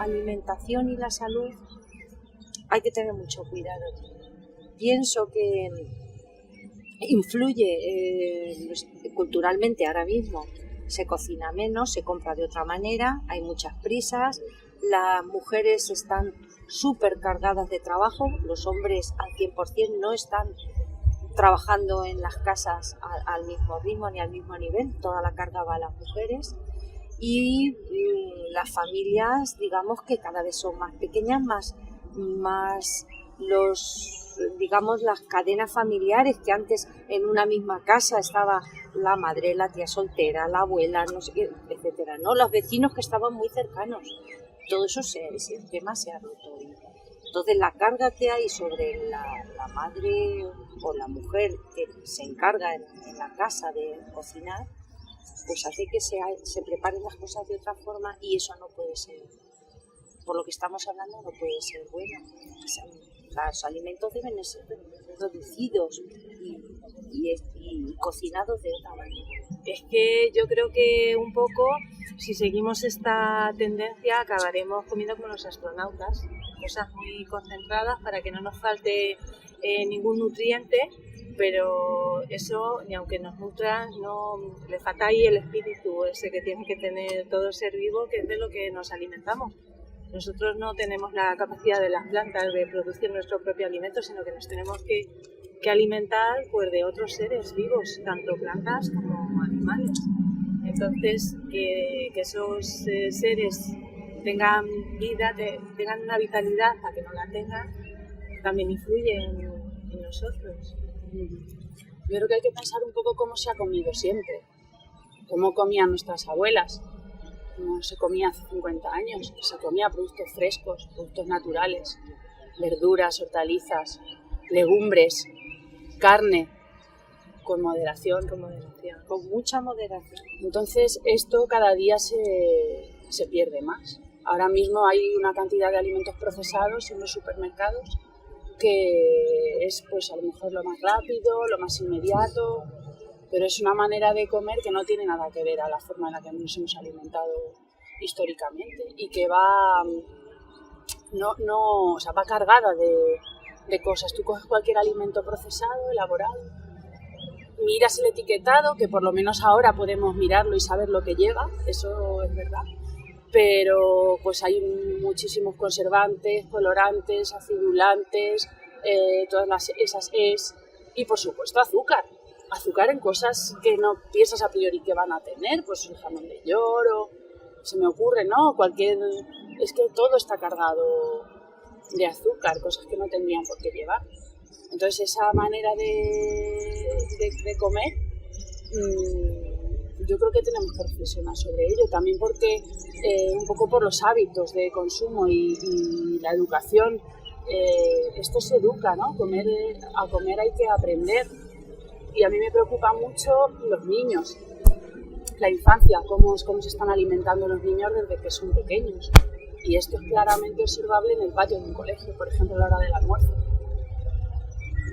alimentación y la salud hay que tener mucho cuidado. Pienso que influye culturalmente ahora mismo. Se cocina menos, se compra de otra manera, hay muchas prisas, las mujeres están súper cargadas de trabajo, los hombres al 100% no están trabajando en las casas al mismo ritmo ni al mismo nivel, toda la carga va a las mujeres y las familias, digamos que cada vez son más pequeñas, más las cadenas familiares que antes en una misma casa estaba la madre, la tía soltera, la abuela, no sé qué, etcétera, ¿no? Los vecinos que estaban muy cercanos, todo eso ese tema se ha roto. Entonces la carga que hay sobre la madre o la mujer que se encarga en la casa de cocinar, pues hace que se preparen las cosas de otra forma y eso no puede ser, por lo que estamos hablando, no puede ser bueno. Los alimentos deben ser reducidos y cocinados de otra manera. Es que yo creo que un poco, si seguimos esta tendencia, acabaremos comiendo como los astronautas, cosas muy concentradas para que no nos falte ningún nutriente, pero eso, ni aunque nos nutran, no le falta ahí el espíritu ese que tiene que tener todo ser vivo, que es de lo que nos alimentamos. Nosotros no tenemos la capacidad de las plantas de producir nuestro propio alimento, sino que nos tenemos que alimentar pues, de otros seres vivos, tanto plantas como animales. Entonces, que esos seres tengan vida, tengan una vitalidad a que no la tengan, también influye en nosotros. Yo creo que hay que pensar un poco cómo se ha comido siempre, cómo comían nuestras abuelas. No se comía hace 50 años, se comía productos frescos, productos naturales, verduras, hortalizas, legumbres, carne, con moderación, con mucha moderación. Entonces esto cada día se pierde más. Ahora mismo hay una cantidad de alimentos procesados en los supermercados que es pues a lo mejor lo más rápido, lo más inmediato, pero es una manera de comer que no tiene nada que ver a la forma en la que nos hemos alimentado históricamente y que va cargada de cosas. Tú coges cualquier alimento procesado, elaborado, miras el etiquetado, que por lo menos ahora podemos mirarlo y saber lo que lleva, eso es verdad, pero pues hay muchísimos conservantes, colorantes, acidulantes, todas esas y por supuesto azúcar en cosas que no piensas a priori que van a tener, pues el jamón de york, se me ocurre, ¿no? Es que todo está cargado de azúcar, cosas que no tendrían por qué llevar. Entonces esa manera de comer, yo creo que tenemos que reflexionar sobre ello, también porque un poco por los hábitos de consumo y la educación, esto se educa, ¿no? A comer hay que aprender. Y a mí me preocupa mucho los niños, la infancia, cómo se están alimentando los niños desde que son pequeños. Y esto es claramente observable en el patio de un colegio, por ejemplo, a la hora del almuerzo.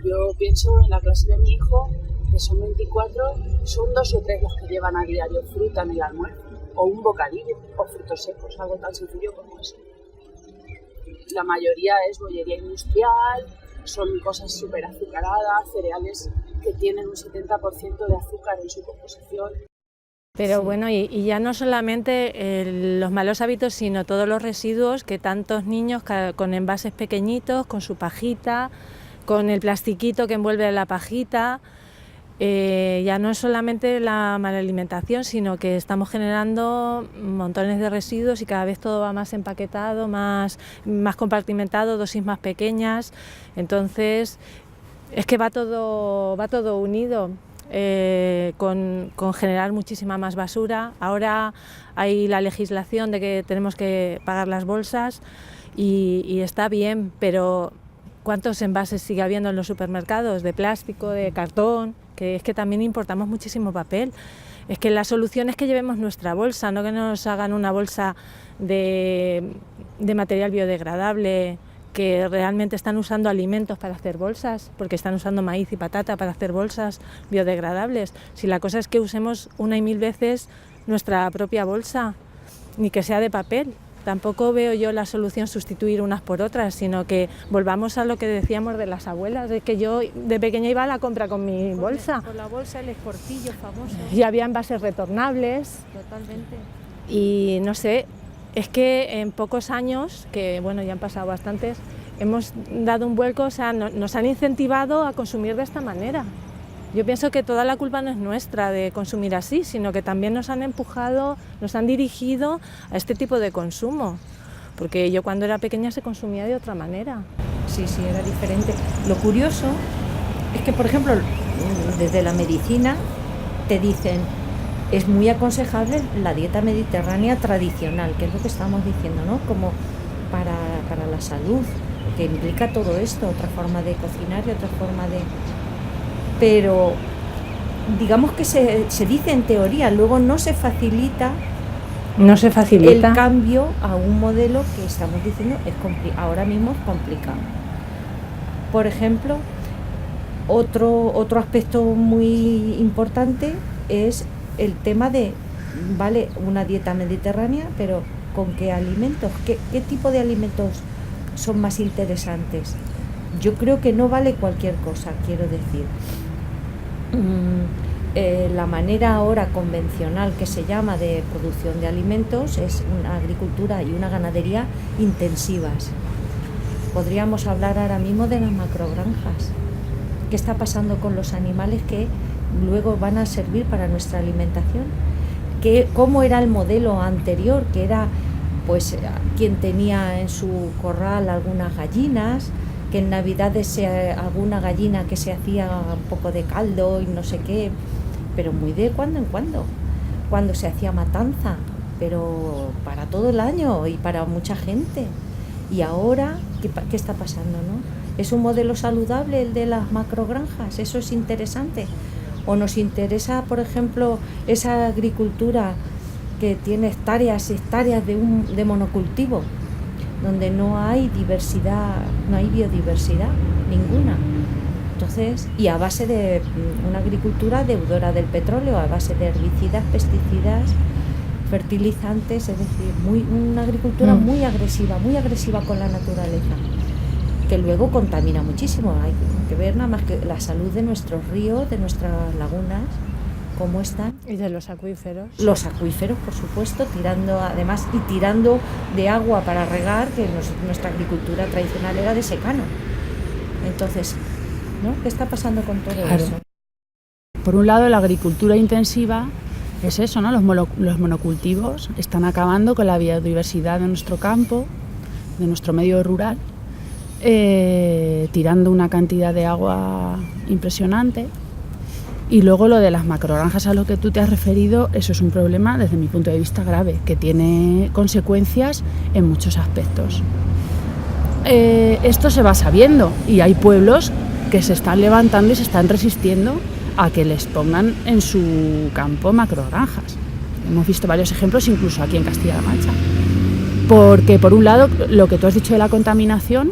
Yo pienso en la clase de mi hijo, que son 24, son 2 o 3 los que llevan a diario fruta en el almuerzo, o un bocadillo, o frutos secos, algo tan sencillo como eso. La mayoría es bollería industrial, son cosas súper azucaradas, cereales que tienen un 70% de azúcar en su composición. Pero bueno, y ya no solamente los malos hábitos, sino todos los residuos que tantos niños con envases pequeñitos, con su pajita, con el plastiquito que envuelve la pajita, ya no es solamente la mala alimentación, sino que estamos generando montones de residuos y cada vez todo va más empaquetado, más compartimentado, dosis más pequeñas. Entonces, es que va todo unido, con generar muchísima más basura. Ahora hay la legislación de que tenemos que pagar las bolsas y está bien, pero ¿cuántos envases sigue habiendo en los supermercados? De plástico, de cartón, que es que también importamos muchísimo papel. Es que la solución es que llevemos nuestra bolsa, no que nos hagan una bolsa de material biodegradable, que realmente están usando alimentos para hacer bolsas, porque están usando maíz y patata para hacer bolsas biodegradables. Si la cosa es que usemos una y mil veces nuestra propia bolsa, ni que sea de papel. tampoco veo yo la solución sustituir unas por otras, sino que volvamos a lo que decíamos de las abuelas, es que yo de pequeña iba a la compra con mi bolsa. Con la bolsa, el exportillo famoso. Y había envases retornables. Totalmente. Y no sé, es que en pocos años, que bueno, ya han pasado bastantes, hemos dado un vuelco, o sea, nos han incentivado a consumir de esta manera. Yo pienso que toda la culpa no es nuestra de consumir así, sino que también nos han empujado, nos han dirigido a este tipo de consumo. Porque yo cuando era pequeña se consumía de otra manera. Sí, era diferente. Lo curioso es que, por ejemplo, desde la medicina te dicen, es muy aconsejable la dieta mediterránea tradicional, que es lo que estamos diciendo, ¿no? Como para la salud, que implica todo esto, otra forma de cocinar y otra forma de... Pero digamos que se dice en teoría, luego no se facilita el cambio a un modelo que estamos diciendo ahora mismo es complicado. Por ejemplo, otro aspecto muy importante es el tema de, vale, una dieta mediterránea, pero ¿con qué alimentos? ¿Qué tipo de alimentos son más interesantes? Yo creo que no vale cualquier cosa, quiero decir. La manera ahora convencional que se llama de producción de alimentos es una agricultura y una ganadería intensivas. Podríamos hablar ahora mismo de las macrogranjas. ¿Qué está pasando con los animales que luego van a servir para nuestra alimentación? ¿Cómo era el modelo anterior? Que era pues quien tenía en su corral algunas gallinas, que en Navidades alguna gallina que se hacía un poco de caldo y no sé qué, pero muy de cuando en cuando se hacía matanza, pero para todo el año y para mucha gente. Y ahora, ¿qué está pasando, no? ¿Es un modelo saludable el de las macrogranjas? Eso es interesante. ¿O nos interesa, por ejemplo, esa agricultura que tiene hectáreas de monocultivo, donde no hay diversidad, no hay biodiversidad ninguna? Entonces, y a base de una agricultura deudora del petróleo, a base de herbicidas, pesticidas, fertilizantes, es decir, una agricultura muy agresiva con la naturaleza, que luego contamina muchísimo. Hay que ver nada más que la salud de nuestros ríos, de nuestras lagunas, cómo están. Y de los acuíferos. Los acuíferos, por supuesto, tirando de agua para regar, que nuestra agricultura tradicional era de secano. Entonces, ¿no? ¿Qué está pasando con todo eso? Por un lado, la agricultura intensiva es eso, ¿no? Los monocultivos están acabando con la biodiversidad de nuestro campo, de nuestro medio rural, tirando una cantidad de agua impresionante. Y luego lo de las macrogranjas, a lo que tú te has referido, eso es un problema desde mi punto de vista grave, que tiene consecuencias en muchos aspectos. Esto se va sabiendo y hay pueblos que se están levantando y se están resistiendo a que les pongan en su campo macrogranjas. Hemos visto varios ejemplos incluso aquí en Castilla-La Mancha. Porque por un lado, lo que tú has dicho de la contaminación,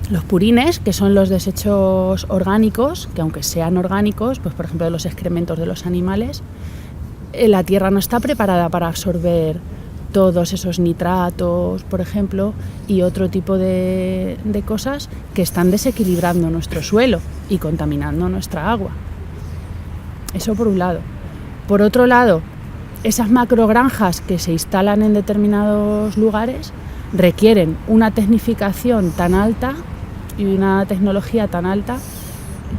los purines, que son los desechos orgánicos, que aunque sean orgánicos, pues por ejemplo de los excrementos de los animales, la tierra no está preparada para absorber todos esos nitratos, por ejemplo, y otro tipo de cosas que están desequilibrando nuestro suelo y contaminando nuestra agua. Eso por un lado. Por otro lado, esas macrogranjas que se instalan en determinados lugares requieren una tecnificación tan alta y una tecnología tan alta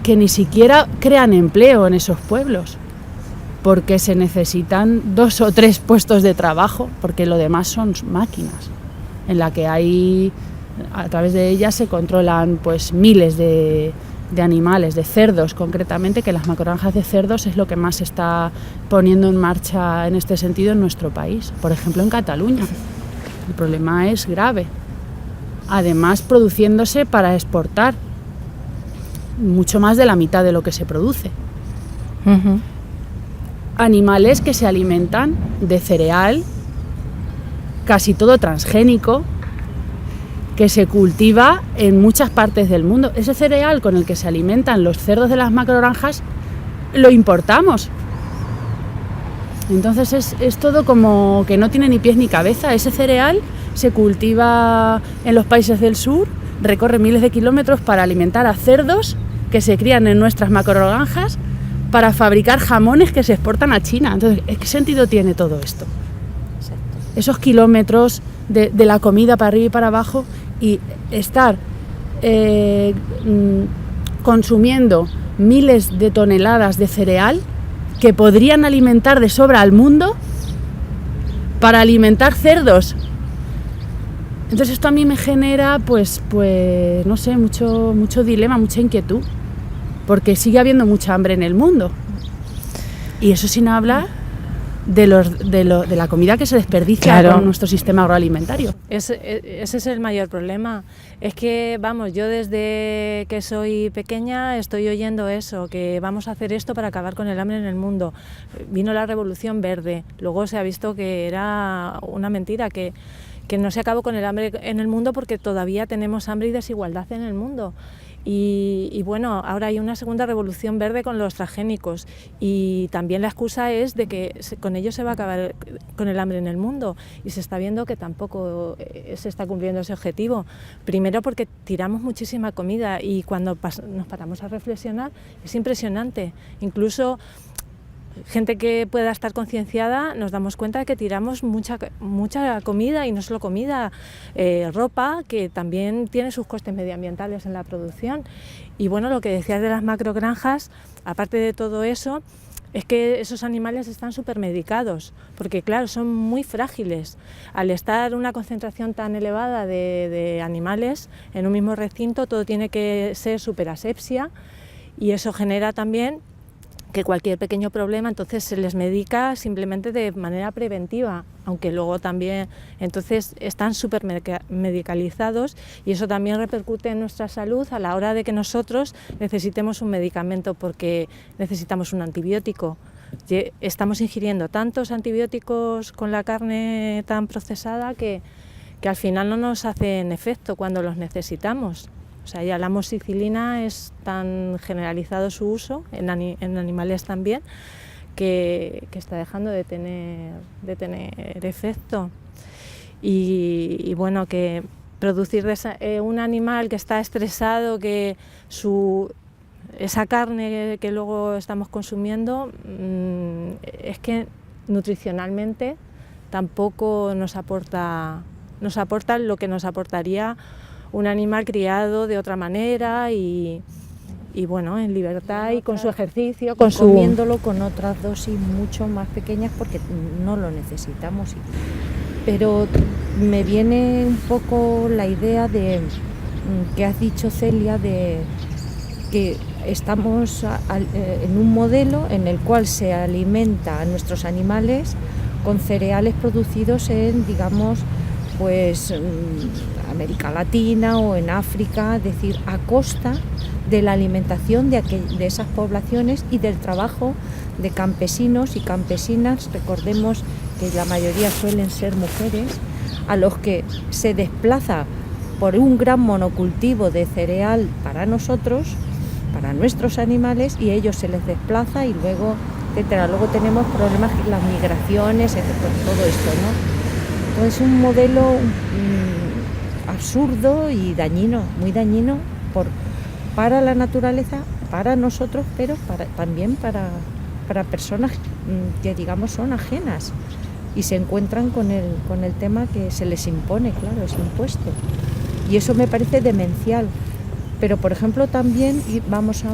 que ni siquiera crean empleo en esos pueblos, porque se necesitan 2 o 3 puestos de trabajo, porque lo demás son máquinas en la que a través de ellas se controlan pues miles de animales, de cerdos concretamente, que las macrogranjas de cerdos es lo que más se está poniendo en marcha en este sentido en nuestro país, por ejemplo en Cataluña. El problema es grave, además produciéndose para exportar mucho más de la mitad de lo que se produce. Uh-huh. Animales que se alimentan de cereal, casi todo transgénico, que se cultiva en muchas partes del mundo. Ese cereal con el que se alimentan los cerdos de las macrogranjas lo importamos. Entonces es todo como que no tiene ni pies ni cabeza. Ese cereal se cultiva en los países del sur, recorre miles de kilómetros para alimentar a cerdos que se crían en nuestras macrogranjas para fabricar jamones que se exportan a China. Entonces, ¿qué sentido tiene todo esto? Exacto. Esos kilómetros de la comida para arriba y para abajo y estar consumiendo miles de toneladas de cereal que podrían alimentar de sobra al mundo para alimentar cerdos. Entonces esto a mí me genera pues no sé, mucho dilema, mucha inquietud, porque sigue habiendo mucha hambre en el mundo. Y eso sin hablar de la comida que se desperdicia con nuestro sistema agroalimentario. Ese es el mayor problema. Es que, vamos, yo desde que soy pequeña estoy oyendo eso, que vamos a hacer esto para acabar con el hambre en el mundo. Vino la Revolución Verde, luego se ha visto que era una mentira, que no se acabó con el hambre en el mundo porque todavía tenemos hambre y desigualdad en el mundo. Y bueno, ahora hay una segunda revolución verde con los transgénicos y también la excusa es de que con ello se va a acabar con el hambre en el mundo y se está viendo que tampoco se está cumpliendo ese objetivo. Primero porque tiramos muchísima comida y cuando nos paramos a reflexionar es impresionante. Incluso gente que pueda estar concienciada nos damos cuenta de que tiramos mucha comida y no solo comida, ropa, que también tiene sus costes medioambientales en la producción. Y bueno, lo que decías de las macrogranjas, aparte de todo eso, es que esos animales están supermedicados, porque claro, son muy frágiles. Al estar una concentración tan elevada de animales en un mismo recinto, todo tiene que ser superasepsia y eso genera también que cualquier pequeño problema entonces se les medica simplemente de manera preventiva, aunque luego también entonces están súper medicalizados y eso también repercute en nuestra salud a la hora de que nosotros necesitemos un medicamento porque necesitamos un antibiótico. Estamos ingiriendo tantos antibióticos con la carne tan procesada que al final no nos hacen efecto cuando los necesitamos. O sea, ya la amoxicilina es tan generalizado su uso, en animales también, que está dejando de tener efecto. Y bueno, que producir un animal que está estresado, que esa carne que luego estamos consumiendo, es que nutricionalmente tampoco nos aporta lo que nos aportaría un animal criado de otra manera y bueno, en libertad y con su ejercicio, comiéndolo con otras dosis mucho más pequeñas porque no lo necesitamos. Pero me viene un poco la idea de que has dicho, Celia, de que estamos en un modelo en el cual se alimenta a nuestros animales con cereales producidos en, digamos, pues América Latina o en África, es decir, a costa de la alimentación de esas poblaciones y del trabajo de campesinos y campesinas. Recordemos que la mayoría suelen ser mujeres, a los que se desplaza por un gran monocultivo de cereal para nosotros, para nuestros animales, y ellos se les desplaza y luego, etcétera. Luego tenemos problemas, las migraciones, etcétera, todo esto, ¿no? Es un modelo absurdo y dañino, muy dañino para la naturaleza, para nosotros, pero también para personas que, digamos, son ajenas y se encuentran con el tema que se les impone, claro, es impuesto. Y eso me parece demencial. Pero, por ejemplo, también vamos a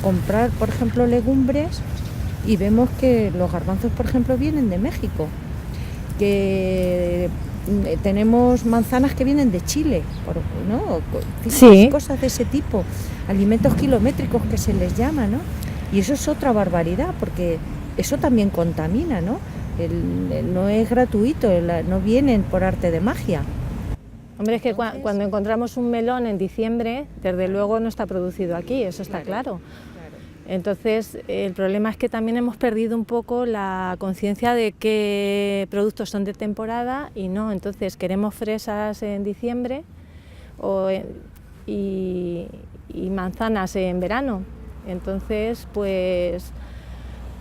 comprar, por ejemplo, legumbres y vemos que los garbanzos, por ejemplo, vienen de México. Que tenemos manzanas que vienen de Chile, ¿no? Sí. Cosas de ese tipo, alimentos kilométricos que se les llama, ¿no? Y eso es otra barbaridad, porque eso también contamina, ¿no? No es gratuito, no vienen por arte de magia. Hombre, es que cuando encontramos un melón en diciembre, desde luego no está producido aquí, eso está claro. Entonces, el problema es que también hemos perdido un poco la conciencia de qué productos son de temporada y no. Entonces, queremos fresas en diciembre y manzanas en verano. Entonces, pues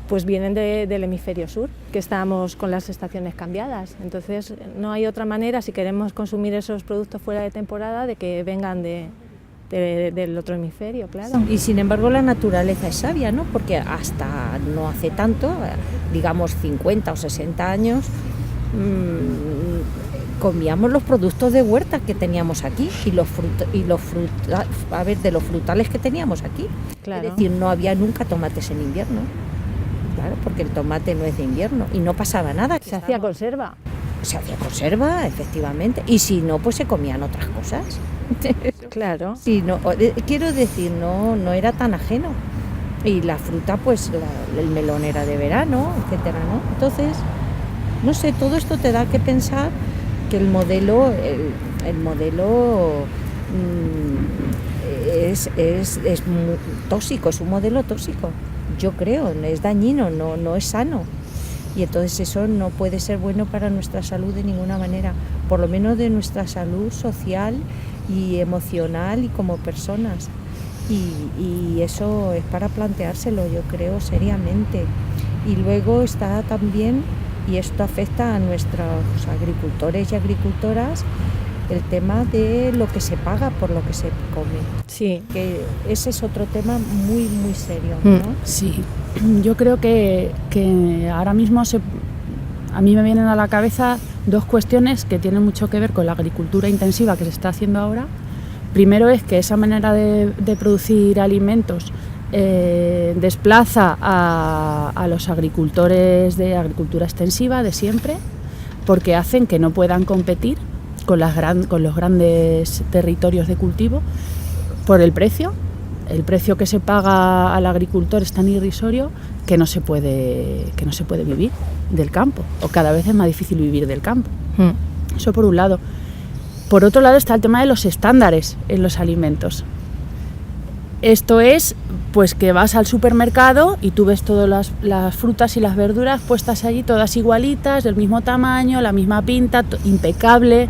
pues vienen del hemisferio sur, que estamos con las estaciones cambiadas. Entonces no hay otra manera, si queremos consumir esos productos fuera de temporada, de que vengan del otro hemisferio, claro. Y sin embargo la naturaleza es sabia, ¿no? Porque hasta no hace tanto, digamos 50 o 60 años, comíamos los productos de huerta que teníamos aquí y los frutales que teníamos aquí. Claro. Es decir, no había nunca tomates en invierno. Claro, porque el tomate no es de invierno y no pasaba nada. Se hacía conserva. Se hacía conserva, efectivamente, y si no, pues se comían otras cosas. Claro. Sí, no, quiero decir, no era tan ajeno. Y la fruta, pues el melón era de verano, etcétera, ¿no? Entonces, no sé, todo esto te da que pensar que el modelo es muy tóxico, es un modelo tóxico. Yo creo, es dañino, no es sano. Y entonces eso no puede ser bueno para nuestra salud de ninguna manera, por lo menos de nuestra salud social y emocional y como personas. Y eso es para planteárselo, yo creo, seriamente. Y luego está también, y esto afecta a nuestros agricultores y agricultoras, el tema de lo que se paga por lo que se come. Sí. Que ese es otro tema muy, muy serio, ¿no? Sí, yo creo que ahora mismo a mí me vienen a la cabeza dos cuestiones que tienen mucho que ver con la agricultura intensiva que se está haciendo ahora. Primero es que esa manera de producir alimentos desplaza a los agricultores de agricultura extensiva de siempre, porque hacen que no puedan competir con los grandes territorios de cultivo por el precio. El precio que se paga al agricultor es tan irrisorio que no se puede vivir del campo, o cada vez es más difícil vivir del campo. Eso por un lado. Por otro lado está el tema de los estándares en los alimentos. Esto es, pues, que vas al supermercado y tú ves todas las frutas y las verduras puestas allí, todas igualitas, del mismo tamaño, la misma pinta, impecable.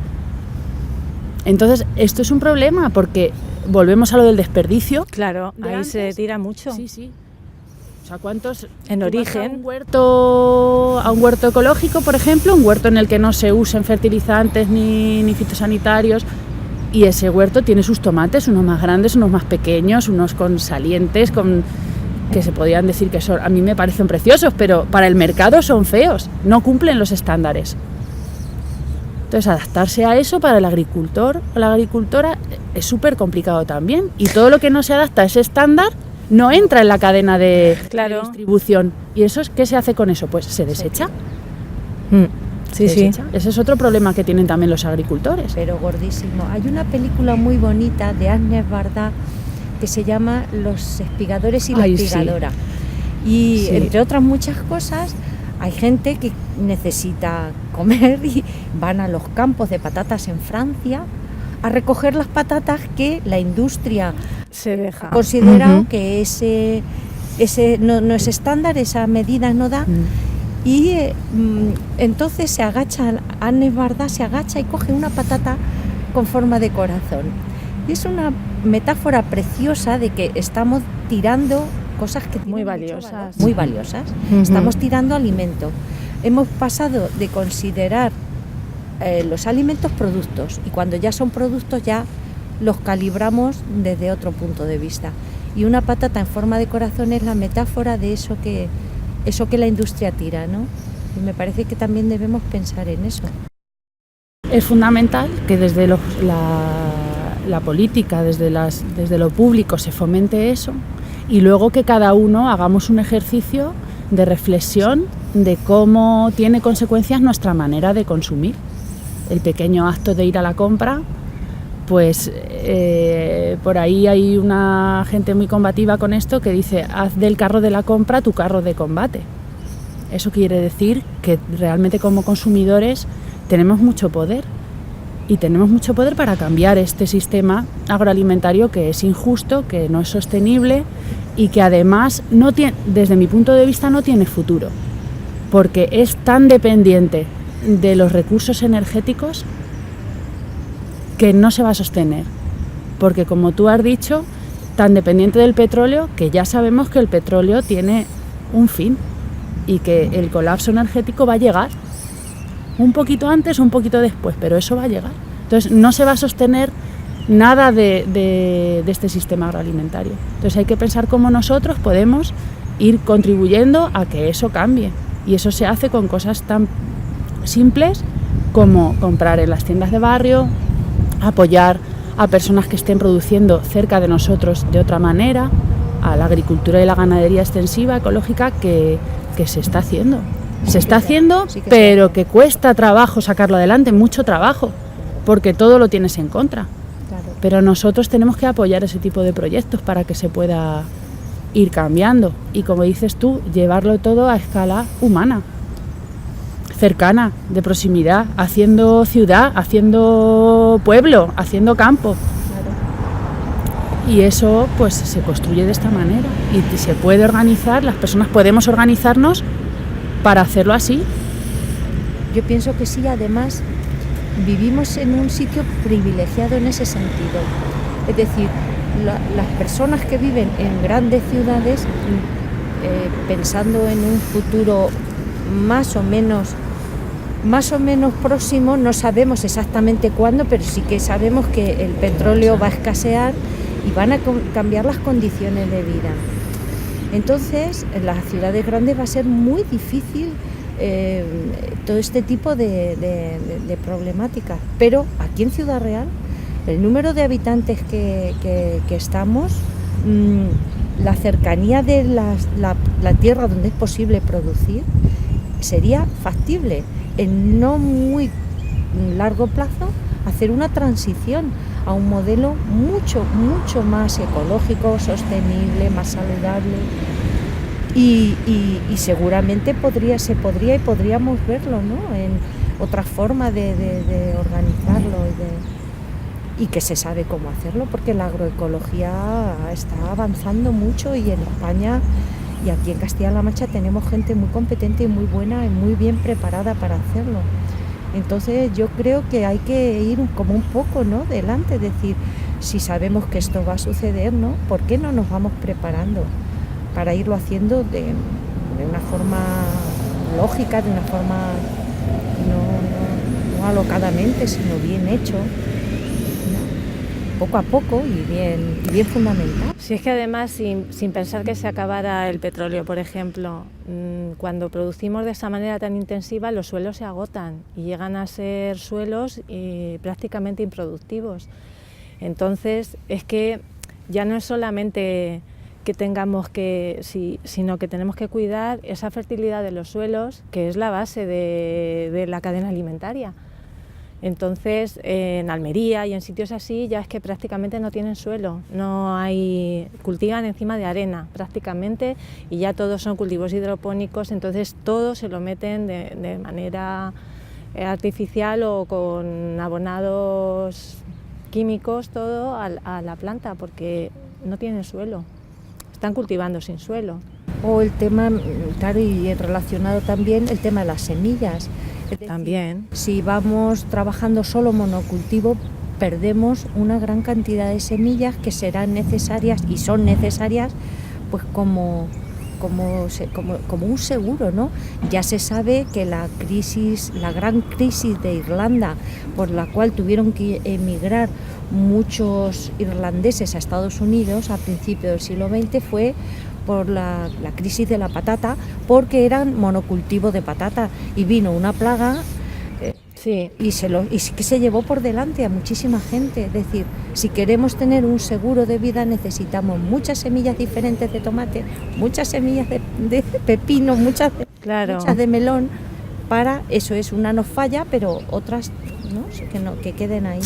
Entonces, esto es un problema porque volvemos a lo del desperdicio. Claro, ahí antes. Se tira mucho. Sí. O sea, ¿cuántos? En origen. A un huerto ecológico, por ejemplo, un huerto en el que no se usen fertilizantes ni fitosanitarios, y ese huerto tiene sus tomates, unos más grandes, unos más pequeños, unos con salientes, que se podrían decir que son, a mí me parecen preciosos, pero para el mercado son feos, no cumplen los estándares. Entonces, adaptarse a eso para el agricultor o la agricultora es súper complicado también, y todo lo que no se adapta a ese estándar no entra en la cadena de distribución. ¿Y eso qué se hace con eso? Pues se desecha. Sí. Ese es otro problema que tienen también los agricultores. Pero gordísimo. Hay una película muy bonita de Agnès Varda que se llama Los espigadores y la espigadora. Y entre otras muchas cosas, hay gente que necesita comer y van a los campos de patatas en Francia a recoger las patatas que la industria se deja. Ha considerado que ese no es estándar, esa medida no da. Y entonces se agacha, Agnès Varda se agacha y coge una patata con forma de corazón. Y es una metáfora preciosa de que estamos tirando cosas que muy valiosas. Muy valiosas. Estamos tirando alimento. Hemos pasado de considerar los alimentos productos, y cuando ya son productos ya los calibramos desde otro punto de vista. Y una patata en forma de corazón es la metáfora de eso que la industria tira, ¿no? Y me parece que también debemos pensar en eso. Es fundamental que desde la política, desde lo público se fomente eso, y luego que cada uno hagamos un ejercicio de reflexión de cómo tiene consecuencias nuestra manera de consumir. El pequeño acto de ir a la compra, pues por ahí hay una gente muy combativa con esto que dice: haz del carro de la compra tu carro de combate. Eso quiere decir que realmente como consumidores tenemos mucho poder, y tenemos mucho poder para cambiar este sistema agroalimentario que es injusto, que no es sostenible y que además no tiene, desde mi punto de vista, no tiene futuro, porque es tan dependiente de los recursos energéticos que no se va a sostener, porque como tú has dicho, tan dependiente del petróleo que ya sabemos que el petróleo tiene un fin, y que el colapso energético va a llegar. Un poquito antes o un poquito después, pero eso va a llegar. Entonces no se va a sostener nada de este sistema agroalimentario. Entonces hay que pensar cómo nosotros podemos ir contribuyendo a que eso cambie. Y eso se hace con cosas tan simples como comprar en las tiendas de barrio, apoyar a personas que estén produciendo cerca de nosotros de otra manera, a la agricultura y la ganadería extensiva, ecológica, que se está haciendo. Se está haciendo, pero que cuesta trabajo sacarlo adelante, mucho trabajo, porque todo lo tienes en contra. Pero nosotros tenemos que apoyar ese tipo de proyectos para que se pueda ir cambiando. Y como dices tú, llevarlo todo a escala humana, cercana, de proximidad, haciendo ciudad, haciendo pueblo, haciendo campo. Y eso pues se construye de esta manera y se puede organizar, las personas podemos organizarnos para hacerlo así. Yo pienso que sí, además vivimos en un sitio privilegiado en ese sentido. Es decir, las personas que viven en grandes ciudades, pensando en un futuro más o menos próximo, no sabemos exactamente cuándo, pero sí que sabemos que el petróleo va a escasear y van a cambiar las condiciones de vida. Entonces, en las ciudades grandes va a ser muy difícil todo este tipo de problemáticas. Pero aquí en Ciudad Real, el número de habitantes que estamos, la cercanía de la tierra donde es posible producir, sería factible en no muy largo plazo hacer una transición a un modelo mucho más ecológico, sostenible, más saludable y seguramente podríamos verlo, ¿no? En otra forma de organizarlo y que se sabe cómo hacerlo, porque la agroecología está avanzando mucho y en España y aquí en Castilla-La Mancha tenemos gente muy competente y muy buena y muy bien preparada para hacerlo. Entonces yo creo que hay que ir como un poco, ¿no?, delante, es decir, si sabemos que esto va a suceder, ¿no?, ¿por qué no nos vamos preparando para irlo haciendo de una forma lógica, de una forma no alocadamente, sino bien hecho, ¿no?, poco a poco y bien fundamental? Si es que además, sin pensar que se acabara el petróleo, por ejemplo, cuando producimos de esa manera tan intensiva, los suelos se agotan y llegan a ser suelos prácticamente improductivos. Entonces, es que ya no es solamente que tengamos sino que tenemos que cuidar esa fertilidad de los suelos, que es la base de la cadena alimentaria. Entonces, en Almería y en sitios así ya es que prácticamente no tienen suelo, cultivan encima de arena prácticamente y ya todos son cultivos hidropónicos, entonces todo se lo meten de manera artificial o con abonados químicos, todo a la planta, porque no tienen suelo, están cultivando sin suelo. O el tema, claro, y relacionado también el tema de las semillas. Es decir, también. Si vamos trabajando solo monocultivo, perdemos una gran cantidad de semillas que serán necesarias y son necesarias, pues como un seguro, ¿no? Ya se sabe que la gran crisis de Irlanda, por la cual tuvieron que emigrar muchos irlandeses a Estados Unidos a principios del siglo XX, fue por la crisis de la patata, porque eran monocultivo de patata y vino una plaga sí. y que se llevó por delante a muchísima gente. Es decir, si queremos tener un seguro de vida necesitamos muchas semillas diferentes de tomate, muchas semillas de pepino, muchas de melón. Para eso una nos falla, pero otras, ¿no?, que queden ahí.